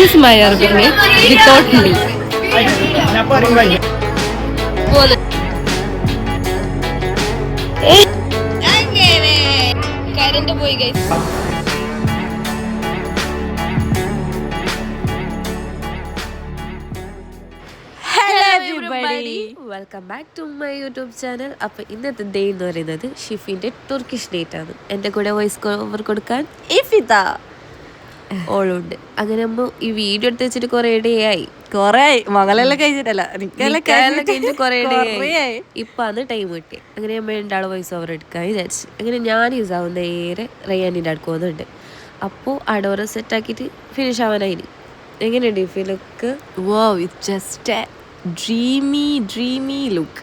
is my Arabic name without me. Current പോയി guys. Welcome back to my YouTube channel. അപ്പോൾ ഇന്നത്തെ day എന്ന് പറയുന്നത് ഷിഫിൻ്റെ തുർക്കിഷ് ഡേറ്റ് ആണ്. എൻ്റെ കൂടെ വോയിസ് ഓവർ കൊടുക്കാൻ ഇഫിത ഓളുണ്ട്. അങ്ങനെ ആകുമ്പോൾ ഈ വീഡിയോ എടുത്ത് വെച്ചിട്ട് കുറേ ഡേ ആയി. മകളെല്ലാം കഴിഞ്ഞിട്ടല്ല കഴിഞ്ഞ് കുറേ ഡേ ആയി. ഇപ്പം അത് ടൈം കിട്ടി. അങ്ങനെ നമ്മൾ രണ്ടാൾ വോയിസ് ഓവർ എടുക്കാൻ വിചാരിച്ചു. അങ്ങനെ ഞാൻ ഇസാവും നേരെ റയ്യാനിൻ്റെ അടുക്ക് പോകുന്നുണ്ട്. അപ്പോൾ അടോറ സെറ്റാക്കിയിട്ട് ഫിനിഷ് ആവാനായിന്. എങ്ങനെയുണ്ട് ഈ ഫിലൊക്കെ? It's just a dreamy look.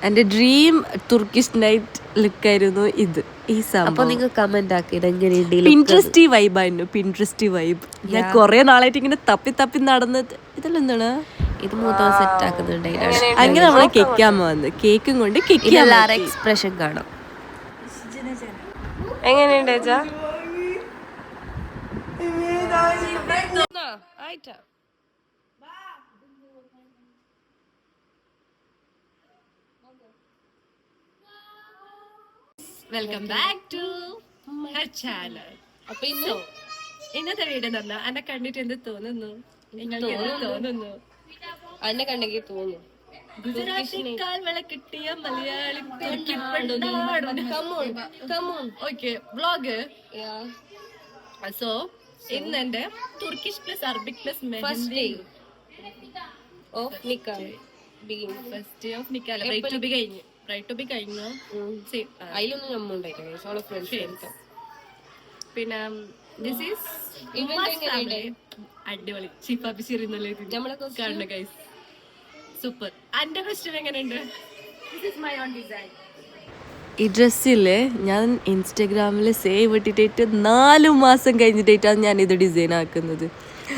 എൻ്റെ ഡ്രീം തുർക്കിഷ് നൈറ്റ് ലുക്കായിരുന്നു ഇത്. ഈ സംഭവം അപ്പോൾ നിങ്ങൾ കമന്റ് ആക്കി ഇതെങ്ങനെയുണ്ട്. പിൻട്രസ്റ്റി വൈബായിരുന്നു. പിൻട്രസ്റ്റി വൈബ്. ഞാൻ കുറേ നാളായിട്ട് ഇങ്ങനെ തപ്പി നടന്നത്. ഇതെല്ലാം എന്താണ് ഇത് മൂത്തവൻ സെറ്റ് ആക്കുന്നുണ്ട്. അങ്ങനെ നമ്മളെ കേക്കാൻ വന്ന് കേക്കും കൊണ്ട് എല്ലാവരും എക്സ്പ്രഷൻ കാണാം. എങ്ങനെയുണ്ട് ചേച്ചാ? Welcome back to my channel. അപ്പൊ ഇന്നത്തെ വീഡിയോ എന്ന് പറഞ്ഞാൽ എന്നെ കണ്ടിട്ട് എന്ത് തോന്നുന്നു? തോന്നുന്നു അന്നെ കണ്ടെങ്കിൽ തോന്നുന്നു ഗുജറാത്തിക്കാൽ വിളക്കിട്ടിയ മലയാളി ഓക്കെ വ്ളോഗ്. സോ ഇന്ന് എന്റെ Turkish plus Arabic plus first day of നിക്കാല റൈറ്റ് ടു ബി കഴിഞ്ഞു. അതിലൊന്നും നമ്മൾ ഉണ്ടായിട്ടില്ല. പിന്നെ ദിസ് ഈസ് അടിപൊളി കാണുന്ന ഗൈസ്. സൂപ്പർ. എന്റെ ക്വസ്റ്റ്യൻ എങ്ങനെയുണ്ട്? ഈ ഡ്രസ്സില് ഞാൻ ഇൻസ്റ്റഗ്രാമിൽ സേവ് ഇട്ടിട്ട് 4 മാസം കഴിഞ്ഞിട്ടാണ് ഞാൻ ഇത് ഡിസൈൻ ആക്കുന്നത്.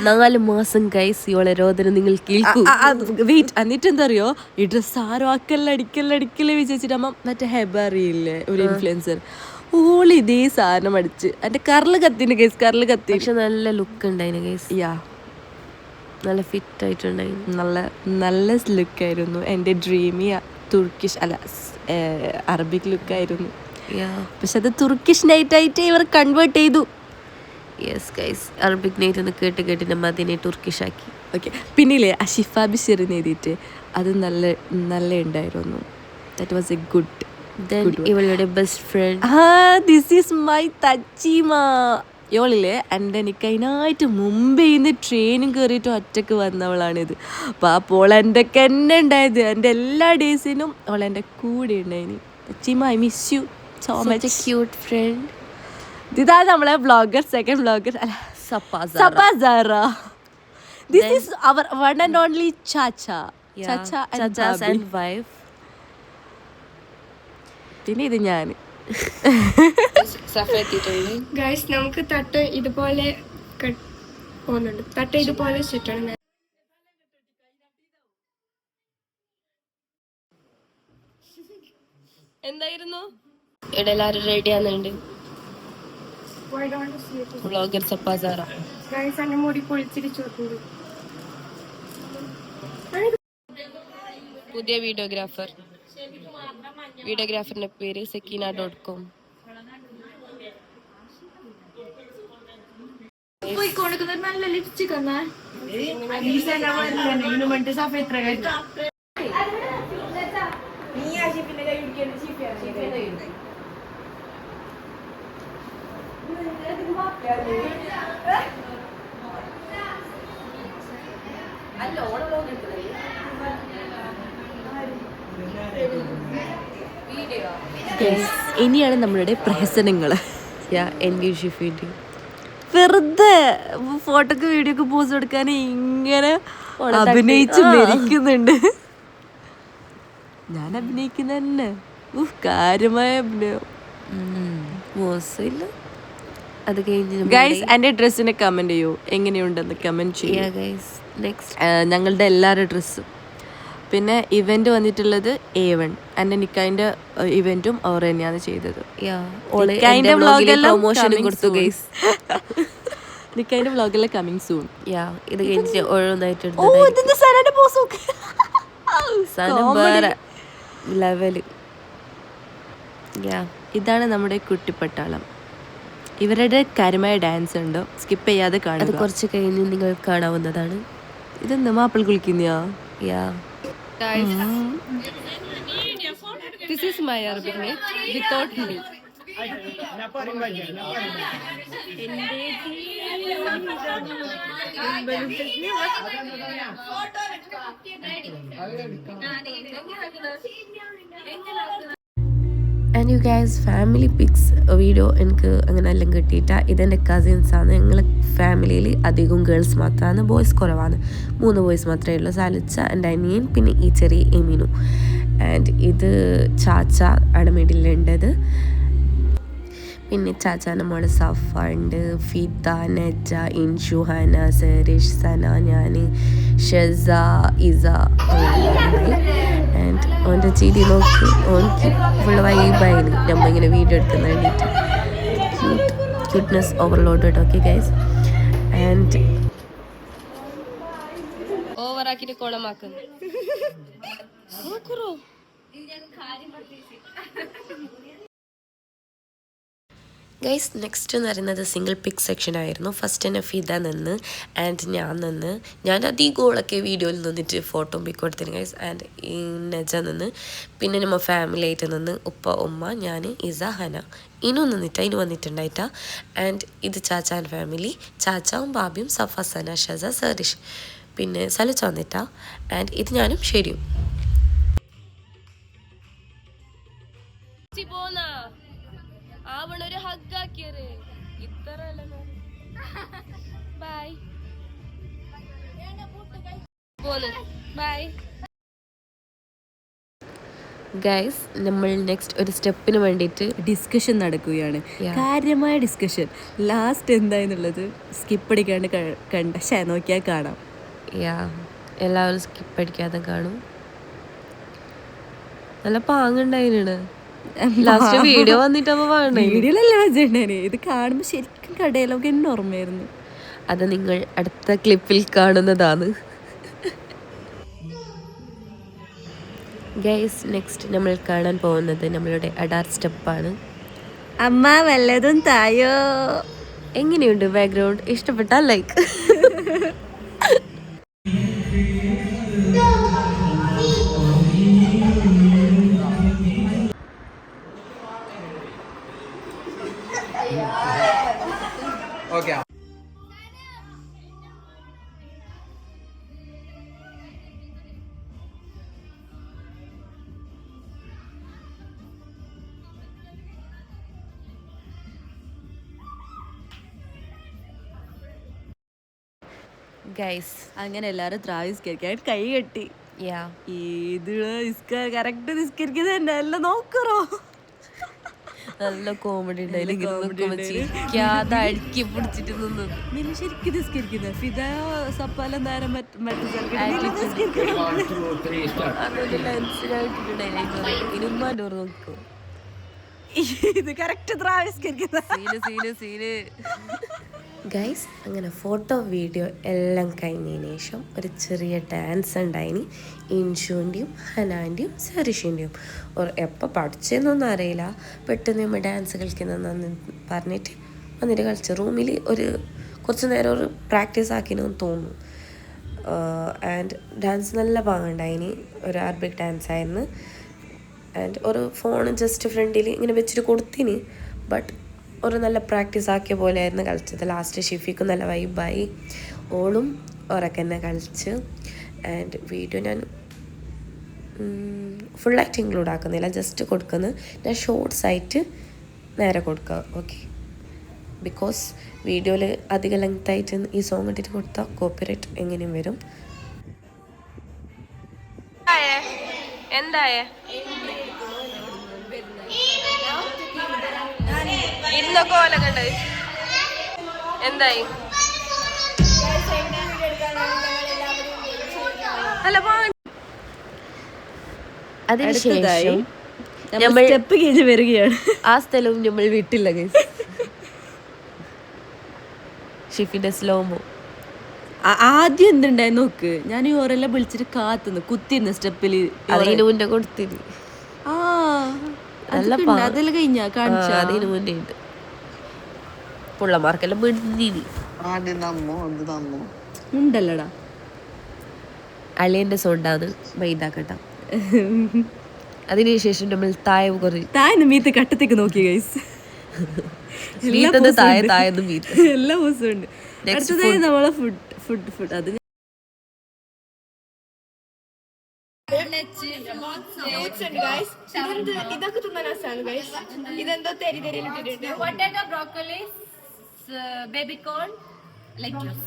4 മാസം ഗൈസ്. ഇവളെ രോദന നിങ്ങൾ കേൾക്കും. വെയിറ്റ്. എന്നിട്ട് എന്താ അറിയോ, ഈ ഡ്രസ്സ് ആരും അടിക്കല്ലേ വിചാരിച്ചിട്ട് മറ്റേ ഹെബറിയില്ലേ ഒരു ഇൻഫ്ലുവൻസർ, ഓള് ഇതേ സാധനം അടിച്ച് എൻ്റെ കറല് കത്തിന് ഗൈസ്. കറല് കത്തി. പക്ഷെ നല്ല ലുക്ക് ഉണ്ടായിന് ഗൈസ്. നല്ല ഫിറ്റ് ആയിട്ടുണ്ടായി. നല്ല ലുക്കായിരുന്നു. എൻ്റെ ഡ്രീമി തുർക്കിഷ് അല്ല അറബിക് ലുക്കായിരുന്നു. പക്ഷെ അത് തുർക്കിഷ് നൈറ്റ് ആയിട്ട് ഇവർ കൺവേർട്ട് ചെയ്തു. യെസ് ഗൈസ്, അറബിക് നൈറ്റ് ഒന്ന് കേട്ട് നമ്മൾ അതിനെ തുർക്കിഷ് ആക്കി. ഓക്കെ. പിന്നില്ലേ അഷിഫ ബിഷിർ എഴുതിയിട്ട് അത് നല്ല ഉണ്ടായിരുന്നു. That was a good. ഇവളുടെ best friend this is my Thachima. ഇവളില്ലേ എൻ്റെ എനിക്ക് അതിനായിട്ട് മുമ്പേ ഇന്ന് ട്രെയിനും കയറിയിട്ട് ഒറ്റക്ക് വന്നവളാണിത്. അപ്പോൾ എൻ്റെ തന്നെ ഉണ്ടായത്. എൻ്റെ എല്ലാ ഡേയ്സിനും അവൾ എൻ്റെ കൂടെ ഉണ്ടായിന്. Thachima, I miss you so much. Cute friend. ഇതാണ് നമ്മളെ വ്ളോഗർ, സെക്കൻഡ് വ്ളോഗർ സപ്പാസാറ. This is our one and only ചാച്ച ആൻഡ് വൈഫ്. പിന്നെ ഇത് ഞാൻ. ഗൈസ്, നമുക്ക് തട്ട് ഇതുപോലെ പോകുന്നുണ്ട്. തട്ട് ഇതുപോലെ ചുറ്റണം. എന്തായിരുന്നു ഇവിടെ എല്ലാവരും റെഡി ആകുന്നുണ്ട്. വ്ളോഗർ സപ്പാസാറ. ഗൈസ്, എന്നെ മുടി പൊളിച്ചിരിച്ചു. പുതിയ വീഡിയോഗ്രാഫറിന്റെ പേര് sekina.com. നല്ല ലിപ്സ്റ്റിക് ഇനിയാണ് നമ്മളുടെ പ്രഹസനങ്ങൾ. വെറുതെ ഫോട്ടോക്ക് വീഡിയോക്ക് പോസ് കൊടുക്കാൻ ഇങ്ങനെ അഭിനയിച്ച് മരിക്കുന്നുണ്ട്. ഞാൻ അഭിനയിക്കുന്ന തന്നെ കാര്യമായ അഭിനയം. മോശമില്ല. അത് കഴിഞ്ഞ് ഗൈസ് എൻ്റെ ഡ്രസ്സിനെ കമൻറ്റ് ചെയ്യൂ, എങ്ങനെയുണ്ടെന്ന് കമൻറ്റ് ചെയ്യുക. ഞങ്ങളുടെ എല്ലാവരുടെ ഡ്രസ്സും. പിന്നെ ഇവന്റ് വന്നിട്ടുള്ളത് A1. എൻ്റെ നിക്കായിൻ്റെ ഇവന്റും അവർ തന്നെയാണ് ചെയ്തത്. നിക്കൈൻ്റെ വ്ളോഗെല്ലാം കമ്മിങ് സൂൺ. യാ ഇത് കഴിഞ്ഞിട്ട് ഓരോന്നായിട്ട് ഓ ഇതിന്റെ സനന്റെ പോസ് നോക്ക്. സാധനം വേറെ ലെവല്. യാ ഇതാണ് നമ്മുടെ കുട്ടിപ്പട്ടാളം. ഇവരുടെ കരമായ ഡാൻസ് ഉണ്ടോ, സ്കിപ്പ് ചെയ്യാതെ അത് കാണുക. കുറച്ച് കഴിഞ്ഞ് നിങ്ങൾ കാണാവുന്നതാണ്. ഇതെന്താ മാപ്പിൾ കുളിക്കുന്നയാ? യാ This is my Arabic name without Hindi. And you guys family pics video എനിക്ക് അങ്ങനെ എല്ലാം കിട്ടിയിട്ടാ. ഇതെൻ്റെ കസിൻസാണ്. ഞങ്ങളെ ഫാമിലിയിൽ അധികം ഗേൾസ് മാത്രമാണ്, ബോയ്സ് കുറവാണ്. 3 ബോയ്സ് മാത്രമേ ഉള്ളൂ. സാലിച്ച, എൻ്റെ അനിയൻ, പിന്നെ ഈ ചെറിയ എമീനു. ആൻഡ് ഇത് ചാച്ച ആണ് മിഡിലുണ്ടത്. പിന്നെ ചാച്ചാൻ്റെ മോള് സഫ ഉണ്ട്, ഫിത, നജ, ഇൻഷു, ഹന, സരീഷ്, സന, ഞാൻ, ഷെസ, ഇസ ഉണ്ടായി. ആൻഡ് ഓൻ്റെ ചിരി നോക്കി ഓനിക്ക് ഫുള്ള് വൈബായിരുന്നു നമ്മൾ ഇങ്ങനെ വീഡിയോ എടുക്കുന്ന വേണ്ടിയിട്ട്. Cuteness overloaded. Okay guys. And ഓവറാക്കിട്ട് കോളമാക്കുന്നു. ഗൈസ് നെക്സ്റ്റ് എന്ന് പറയുന്നത് സിംഗിൾ പിക് സെക്ഷൻ ആയിരുന്നു. ഫസ്റ്റ് തന്നെ ഫിദ നിന്ന് ആൻഡ് ഞാൻ അധികമൊക്കെ വീഡിയോയിൽ നിന്നിട്ട് ഫോട്ടോ പിക്ക് കൊടുത്തിരുന്നു ഗൈസ്. ആൻഡ് ഈ നജ നിന്ന്, പിന്നെ നമ്മൾ ഫാമിലി ആയിട്ട് നിന്ന്, ഉപ്പ, ഉമ്മ, ഞാൻ, ഇസ, ഹന. ഇനും നിന്നിട്ട് വന്നിട്ടുണ്ടായിട്ടാ. ആൻഡ് ഇത് ചാച്ചാൻ ഫാമിലി, ചാച്ചാവും ബാബിയും, സഫ, സന, ഷസ, സരീഷ്, പിന്നെ സലിച്ച വന്നിട്ടാ. ആൻഡ് ഇത് ഞാനും ശരിയും. അവനൊരു ഹഗ്ഗാക്കിയത് ഇത്ര ബൈ പോന്ന് ബൈ. ഗൈസ് നമ്മൾ നെക്സ്റ്റ് ഒരു സ്റ്റെപ്പിന് വേണ്ടിയിട്ട് ഡിസ്കഷൻ നടക്കുകയാണ്. കാര്യമായ ഡിസ്കഷൻ. ലാസ്റ്റ് എന്തായെന്നുള്ളത് സ്കിപ്പ് അടിക്കാണ്ട് നോക്കിയാൽ കാണാം. യാ എല്ലാവരും സ്കിപ്പ് അടിക്കാതെ കാണും. നല്ല പാങ്ങുണ്ടായിരുന്നു. ലാസ്റ്റ് വീഡിയോ വന്നിട്ടപ്പോ വീഡിയോയിലല്ലേ ഇത് കാണുമ്പോൾ ശരിക്കും കടയിലൊക്കെ എന്നെ ഓർമ്മയായിരുന്നു. അത് നിങ്ങൾ അടുത്ത ക്ലിപ്പിൽ കാണുന്നതാണ്. ഗൈസ് നെക്സ്റ്റ് നമ്മൾ കാണാൻ പോകുന്നത് നമ്മളുടെ അഡാർ സ്റ്റെപ്പാണ്. അമ്മ വല്ലതും തായോ. എങ്ങനെയുണ്ട് ബാക്ക്ഗ്രൗണ്ട്? ഇഷ്ടപ്പെട്ടാ ലൈക്ക്. Okay. ഗൈസ് അങ്ങനെ എല്ലാരും ദ്രാവിസ്കരിക്കാൻ കൈ കെട്ടി. യാ ഇത് കറക്റ്റ് നിസ്കരിക്കുന്നത് തന്നെ എല്ലാം നോക്കറോ. നല്ല കോമഡി ഉണ്ടായില്ലാതെ അടുക്കി പിടിച്ചിട്ട് നിന്ന് ശരിക്കും നിസ്കരിക്കുന്നത്. ഫിദ സപ്പാല നേരം ഇനുമ്മാൻ്റെ നോക്കോ. ഇത് കറക്റ്റ് ദ്രാവിസ്കരിക്കുന്ന സീന്. ഗൈസ് അങ്ങനെ ഫോട്ടോ വീഡിയോ എല്ലാം കഴിഞ്ഞതിന് ശേഷം ഒരു ചെറിയ ഡാൻസ് ഉണ്ടായിന്. ഇൻഷുവിൻ്റെയും ഹനാൻ്റെയും സരീഷിൻ്റെയും എപ്പോൾ പഠിച്ചതെന്നൊന്നും അറിയില്ല. പെട്ടെന്ന് നമ്മൾ ഡാൻസ് കളിക്കുന്നതെന്ന് പറഞ്ഞിട്ട് വന്നിട്ട് കളിച്ച റൂമിൽ കുറച്ച് നേരം ഒരു പ്രാക്ടീസ് ആക്കിയെന്ന് തോന്നുന്നു. ആൻഡ് ഡാൻസ് നല്ല പാങ്ങുണ്ടായിന്. ഒരു അറബിക് ഡാൻസ് ആയിരുന്നു. ആൻഡ് ഒരു ഫോൺ ജസ്റ്റ് ഫ്രണ്ടിൽ ഇങ്ങനെ വെച്ചിട്ട് കൊടുത്തിന്. ബട്ട് ഒരു നല്ല പ്രാക്ടീസ് ആക്കിയ പോലെയായിരുന്നു കളിച്ചത്. ലാസ്റ്റ് ഷിഫിക്കും നല്ല വൈബായി. ഓളും ഉറക്കെ തന്നെ കളിച്ച്. ആൻഡ് വീഡിയോ ഞാൻ ഫുള്ളായിട്ട് ഇൻക്ലൂഡ് ആക്കുന്നില്ല, ജസ്റ്റ് കൊടുക്കുന്നത്. ഞാൻ ഷോർട്സ് ആയിട്ട് നേരെ കൊടുക്കുക. ഓക്കെ, ബിക്കോസ് വീഡിയോയിൽ അധികം ലെങ്തായിട്ട് ഈ സോങ് ഇട്ടിട്ട് കൊടുത്താൽ കോപ്പിറൈറ്റ് എങ്ങനെയും വരും. എന്തായേ ഇരുന്നൊക്കെ പോലെ കണ്ട് എന്തായി? അതിനുശേഷം സ്റ്റെപ്പ് കഴിഞ്ഞ് വരികയാണ്. ആ സ്ഥലവും നമ്മൾ വിട്ടില്ല ഗൈസ്. ഷിഫിന്റെ സ്ലോമോ. ആദ്യം എന്തുണ്ടായി നോക്ക്, ഞാൻ ഓരെല്ലാം വിളിച്ചിട്ട് കാത്തുന്നു കുത്തിരുന്നു സ്റ്റെപ്പിൽ. അതിന് മുന്നേ കൊടുത്തിന്. ആ അതെല്ലാം കഴിഞ്ഞ കാണിച്ച അതിന് മുന്നേ ഉണ്ട്. പുള്ളമാർക്കെല്ലാം വിടുന്നിനി ഉണ്ടല്ലടാ. അളിയന്റെ സോണ്ടാന്ന് മൈൻഡാക്കട്ട. അതിനുശേഷം നമ്മൾ തായ താഴ്ന്ന് മീത്ത് കട്ടത്തേക്ക് നോക്കി ഗൈസ്. തായെന്ന് മീത്ത് എല്ലാ ദിവസവും ഉണ്ട്. അടുത്തതായി നമ്മളെ ഫുഡ് അത് ഇതൊക്കെ തിന്നാൻ രസമാണ് ഗൈസ്. ഇതെന്തോ തെരി തെരിയിലിട്ടിട്ടുണ്ട്. Potato, broccoli, baby corn, lettuce.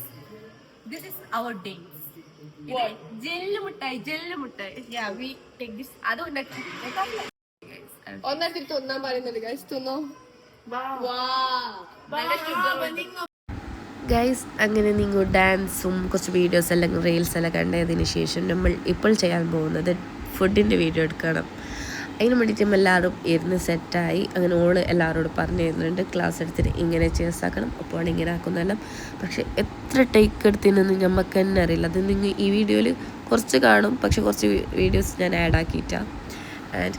This is our dates. ജെല്ല് മുട്ടായി. Yeah, we take this. അത് ഉണ്ടാക്കി ഒന്നെടുത്തിട്ട് തിന്നാൻ പറയുന്നുണ്ട് ഗൈസ്. തിന്നോ. ഗൈസ്. അങ്ങനെ നിങ്ങൾ ഡാൻസും കുറച്ച് വീഡിയോസ് എല്ലാം റീൽസ് എല്ലാം കണ്ടതിന് ശേഷം നമ്മൾ ഇപ്പോൾ ചെയ്യാൻ പോകുന്നത് ഫുഡിൻ്റെ വീഡിയോ എടുക്കണം. അതിന് വേണ്ടിയിട്ട് എല്ലാവരും ഇരുന്ന് സെറ്റായി. അങ്ങനെ ഓള് എല്ലാവരോടും പറഞ്ഞു തരുന്നുണ്ട്, ക്ലാസ് എടുത്തിട്ട് ഇങ്ങനെ ചേർസാക്കണം, അപ്പോൾ ഇങ്ങനെ ആക്കുന്നെല്ലാം. പക്ഷെ എത്ര ടേക്ക് എടുത്തിനെന്ന് നമുക്ക് തന്നെ അറിയില്ല. അത് നിങ്ങൾ ഈ വീഡിയോയിൽ കുറച്ച് കാണും, പക്ഷെ കുറച്ച് വീഡിയോസ് ഞാൻ ആഡ് ആക്കിയിട്ടാണ്. ആൻഡ്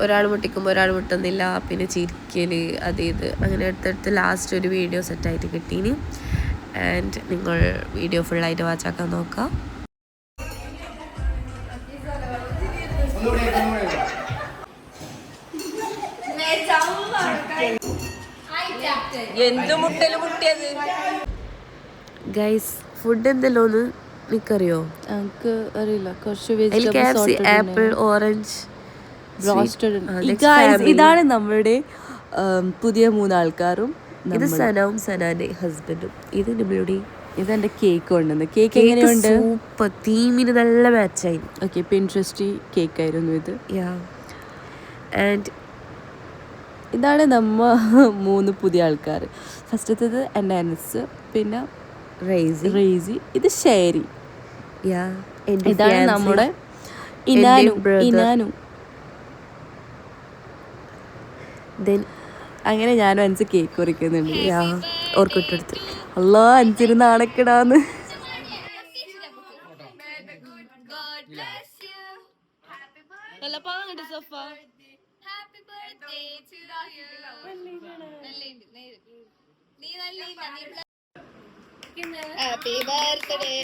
ഒരാൾ മുട്ടിക്കുമ്പോൾ ഒരാൾ മുട്ടുന്നില്ല, പിന്നെ ചിരിക്കൽ അത് ഇത് അങ്ങനെ എടുത്തെടുത്ത് ലാസ്റ്റ് ഒരു വീഡിയോ സെറ്റായിട്ട് കിട്ടീനി. ആൻഡ് നിങ്ങൾ വീഡിയോ ഫുള്ളായിട്ട് വാച്ചാക്കാൻ നോക്കാം. എന്ത് മുട്ടല് മുട്ടിയത് ഗൈസ്. ഫുഡ് എന്തെല്ലോന്ന് നിക്കറിയോ? എനിക്ക് അറിയില്ല. കുറച്ച് ആപ്പിൾ, ഓറഞ്ച്, ഇതാണ് നമ്മുടെ പുതിയ 3 ആൾക്കാരും. ഇത് സനാവും സനാന്റെ ഹസ്ബൻഡും. ഇത് നമ്മളുടെ ഇതെന്റെ കേക്ക് കൊണ്ടുവന്ന്. കേക്ക് എങ്ങനെയുണ്ട്? സൂപ്പർ. തീമിന് നല്ല മാച്ചായി. ഓക്കെ, പിൻട്രസ്റ്റ് കേക്ക് ആയിരുന്നു ഇത്. ആൻഡ് ഇതാണ് നമ്മ 3 പുതിയ ആൾക്കാർ. ഫസ്റ്റത്തേത് എൻ്റെ അനസ്, പിന്നെ റേസി, ഇത് ഷേരി, ഇതാണ് നമ്മുടെ ഇനാനു. അങ്ങനെ ഞാനും അഞ്ച് കേക്ക് കുറിക്കുന്നുണ്ട്. ഓർക്കിട്ടെടുത്ത് അല്ലോ അഞ്ചിന് നാണക്കിടാന്ന്. Happy birthday.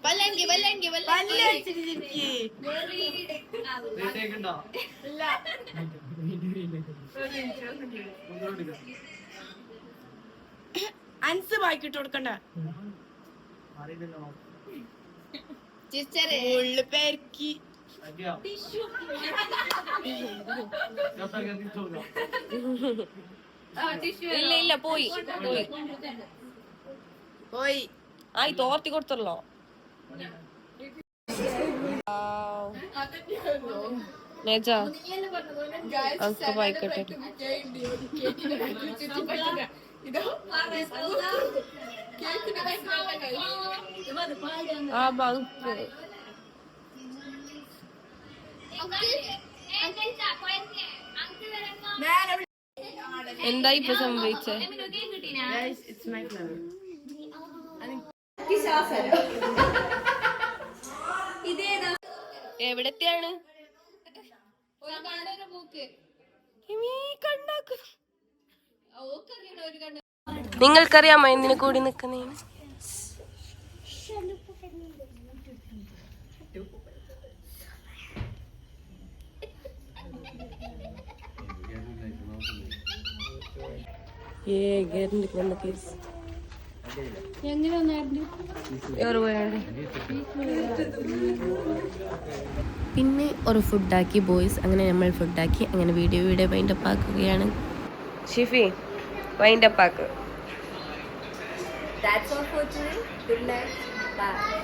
വല്ലങ്കി അൻസ് വായിക്കിട്ട് കൊടുക്കണ്ട. പേർക്ക് ഇല്ല പോയി ആയി തോർത്തി കൊടുത്തല്ലോ. വായിക്കട്ടെ. ആ ബാങ്ക് എന്താ ഇപ്പൊ സംഭവിച്ചേ? എവിടത്തെയാണ്? നിങ്ങൾക്കറിയാമോ എന്തിനു കൂടി നിക്കുന്നേന്ന്? പിന്നെ ഒരു ഫുഡാക്കി ബോയ്സ്. അങ്ങനെ നമ്മൾ ഫുഡാക്കി. അങ്ങനെ വീഡിയോ വൈൻഡപ്പ് ആക്കുകയാണ്. ഷിഫി വൈൻഡപ്പ് ആക്ക്. That's all for today. Good night. Bye.